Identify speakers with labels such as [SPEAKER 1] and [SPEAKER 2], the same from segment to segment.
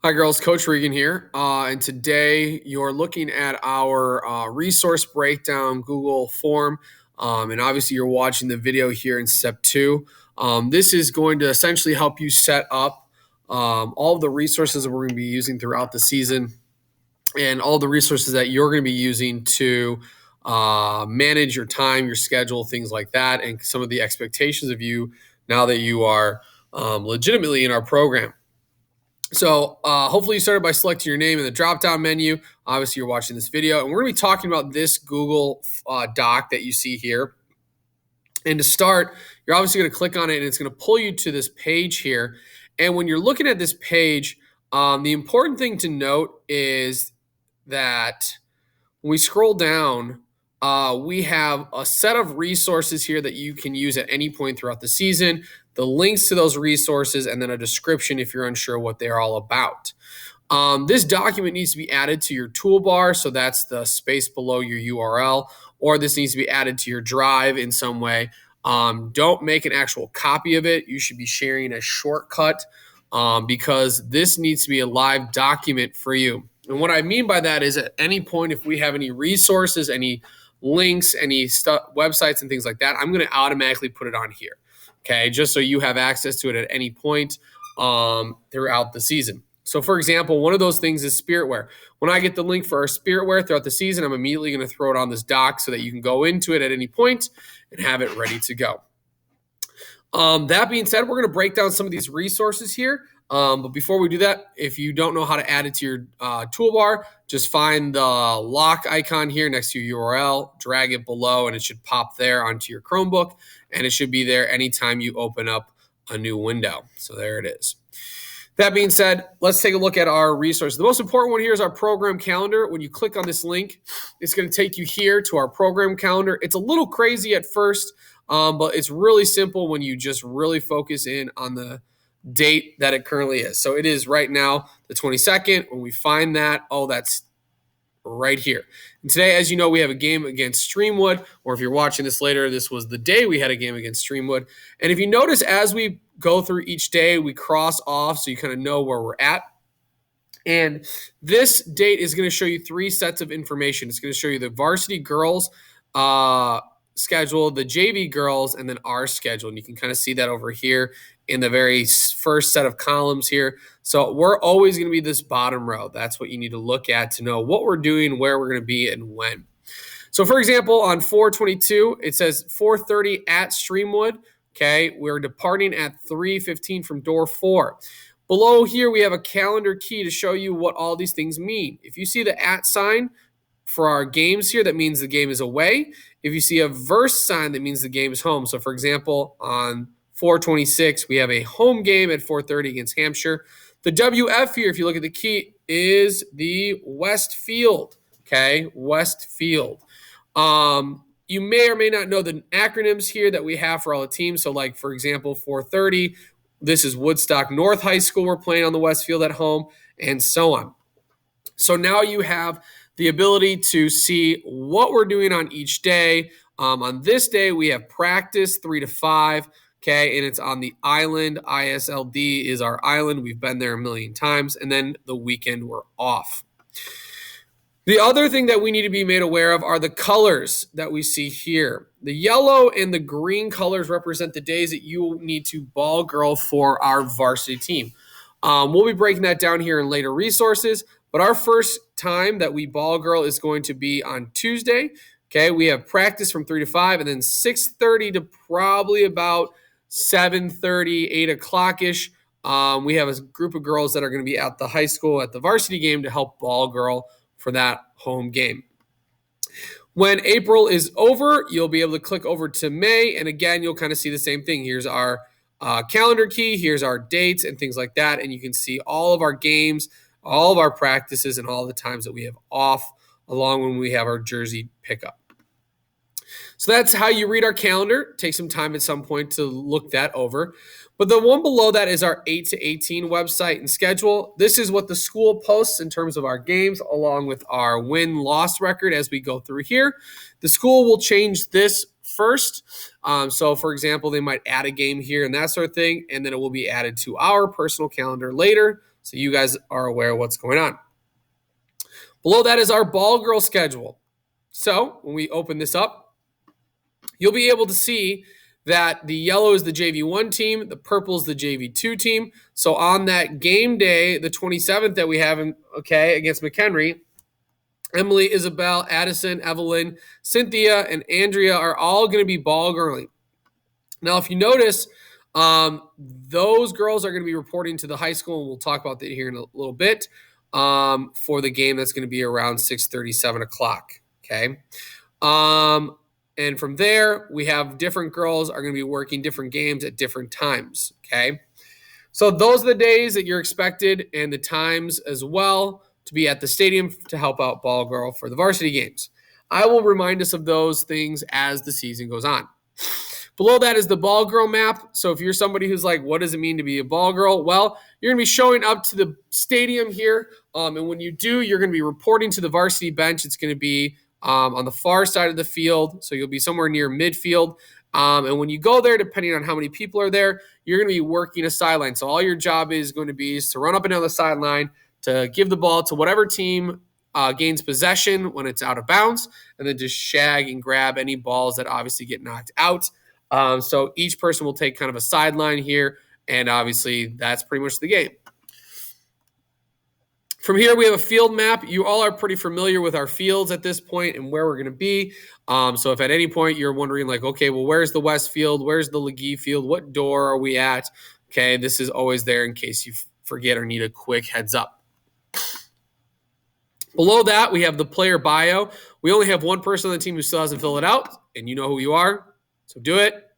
[SPEAKER 1] Hi, girls. Coach Regan here. And today you're looking at our resource breakdown Google form. And obviously, you're watching the video here in step two. This is going to essentially help you set up all of the resources that we're going to be using throughout the season and all the resources that you're going to be using to manage your time, your schedule, things like that, and some of the expectations of you now that you are legitimately in our program. So hopefully you started by selecting your name in the drop-down menu. Obviously, you're watching this video, and we're going to be talking about this Google Doc that you see here. And to start, you're obviously going to click on it, and it's going to pull you to this page here. And when you're looking at this page, the important thing to note is that when we scroll down, we have a set of resources here that you can use at any point throughout the season, the links to those resources, and then a description if you're unsure what they're all about. This document needs to be added to your toolbar, so that's the space below your URL, or this needs to be added to your drive in some way. Don't make an actual copy of it. You should be sharing a shortcut because this needs to be a live document for you. And what I mean by that is at any point, if we have any resources, any links, any websites and things like that, I'm going to automatically put it on here. Okay, just so you have access to it at any point throughout the season. So, for example, one of those things is Spiritware. When I get the link for our Spiritware throughout the season, I'm immediately going to throw it on this doc so that you can go into it at any point and have it ready to go. That being said, we're going to break down some of these resources here. But before we do that, if you don't know how to add it to your toolbar, just find the lock icon here next to your URL, drag it below, and it should pop there onto your Chromebook, and it should be there anytime you open up a new window. So there it is. That being said, let's take a look at our resources. The most important one here is our program calendar. When you click on this link, it's going to take you here to our program calendar. It's a little crazy at first, but it's really simple when you just really focus in on the date that it currently is. So it is right now the 22nd. When we find that, that's right here. And today, as you know, we have a game against Streamwood, or if you're watching this later, this was the day we had a game against Streamwood. And if you notice, as we go through each day, we cross off so you kind of know where we're at. And this date is going to show you three sets of information. It's going to show you the varsity girls schedule, the JV girls, and then our schedule. And you can kind of see that over here in the very first set of columns here. So we're always going to be this bottom row. That's what you need to look at to know what we're doing, where we're going to be, and when. So for example, on 4/22, it says 4:30 at Streamwood. Okay, we're departing at 3:15 from door 4. Below here, we have a calendar key to show you what all these things mean. If you see the @ sign for our games here, that means the game is away. If you see a verse sign, that means the game is home. So for example, on 4/26, we have a home game at 4:30 against Hampshire. The WF here, if you look at the key, is the West Field. Okay, West Field. You may or may not know the acronyms here that we have for all the teams. So like, for example, 4:30, this is Woodstock North High School. We're playing on the West Field at home, and so on. So now you have the ability to see what we're doing on each day. On this day, we have practice 3 to 5. Okay, and it's on the island. ISLD is our island. We've been there a million times. And then the weekend, we're off. The other thing that we need to be made aware of are the colors that we see here. The yellow and the green colors represent the days that you need to ball girl for our varsity team. We'll be breaking that down here in later resources, but our first time that we ball girl is going to be on Tuesday. Okay, we have practice from 3 to 5, and then 6:30 to probably about 7:30, 8 o'clock-ish. We have a group of girls that are going to be at the high school at the varsity game to help ball girl for that home game. When April is over, you'll be able to click over to May, and again, you'll kind of see the same thing. Here's our calendar key, here's our dates and things like that, and you can see all of our games, all of our practices, and all the times that we have off, along when we have our jersey pickup. So that's how you read our calendar. Take some time at some point to look that over. But the one below that is our 8 to 18 website and schedule. This is what the school posts in terms of our games, along with our win-loss record as we go through here. The school will change this first. So, for example, they might add a game here and that sort of thing, and then it will be added to our personal calendar later. so you guys are aware of what's going on. Below that is our ball girl schedule. So when we open this up, you'll be able to see that the yellow is the JV1 team, the purple is the JV2 team. So on that game day, the 27th that we have against McHenry, Emily, Isabel, Addison, Evelyn, Cynthia, and Andrea are all going to be ball girling. Now, if you notice, those girls are going to be reporting to the high school, and we'll talk about that here in a little bit, for the game that's going to be around 6:30, 7 o'clock. Okay. And from there, we have different girls are going to be working different games at different times. Okay. So those are the days that you're expected and the times as well to be at the stadium to help out ball girl for the varsity games. I will remind us of those things as the season goes on. Below that is the ball girl map. So if you're somebody who's like, what does it mean to be a ball girl? Well, you're going to be showing up to the stadium here. And when you do, you're going to be reporting to the varsity bench. It's going to be on the far side of the field. So you'll be somewhere near midfield. And when you go there, depending on how many people are there, you're going to be working a sideline. So all your job is going to be to run up and down the sideline to give the ball to whatever team gains possession when it's out of bounds, and then just shag and grab any balls that obviously get knocked out. So each person will take kind of a sideline here, and obviously that's pretty much the game. From here, we have a field map. You all are pretty familiar with our fields at this point and where we're going to be. So if at any point you're wondering like, okay, well, where's the West field? Where's the Legee field? What door are we at? Okay, this is always there in case you forget or need a quick heads up. Below that, we have the player bio. We only have one person on the team who still hasn't filled it out, and you know who you are, so do it.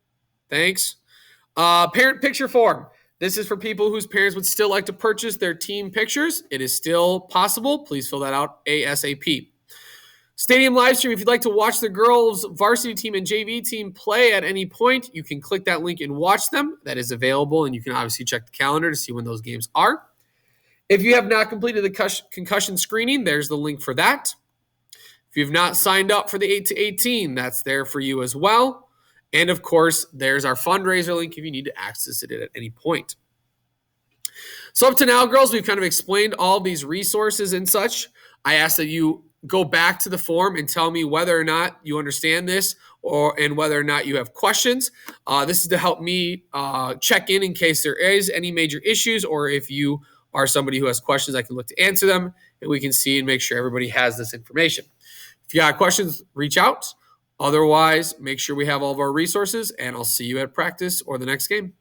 [SPEAKER 1] Thanks. Parent picture form. This is for people whose parents would still like to purchase their team pictures. It is still possible. Please fill that out ASAP. Stadium live stream. If you'd like to watch the girls' varsity team and JV team play at any point, you can click that link and watch them. That is available, and you can obviously check the calendar to see when those games are. If you have not completed the concussion screening, there's the link for that. If you've not signed up for the 8 to 18, that's there for you as well. And of course, there's our fundraiser link if you need to access it at any point. So up to now, girls, we've kind of explained all these resources and such. I ask that you go back to the form and tell me whether or not you understand this and whether or not you have questions. This is to help me check in case there is any major issues, or if you are somebody who has questions, I can look to answer them, and we can see and make sure everybody has this information. If you got questions, reach out. Otherwise, make sure we have all of our resources, and I'll see you at practice or the next game.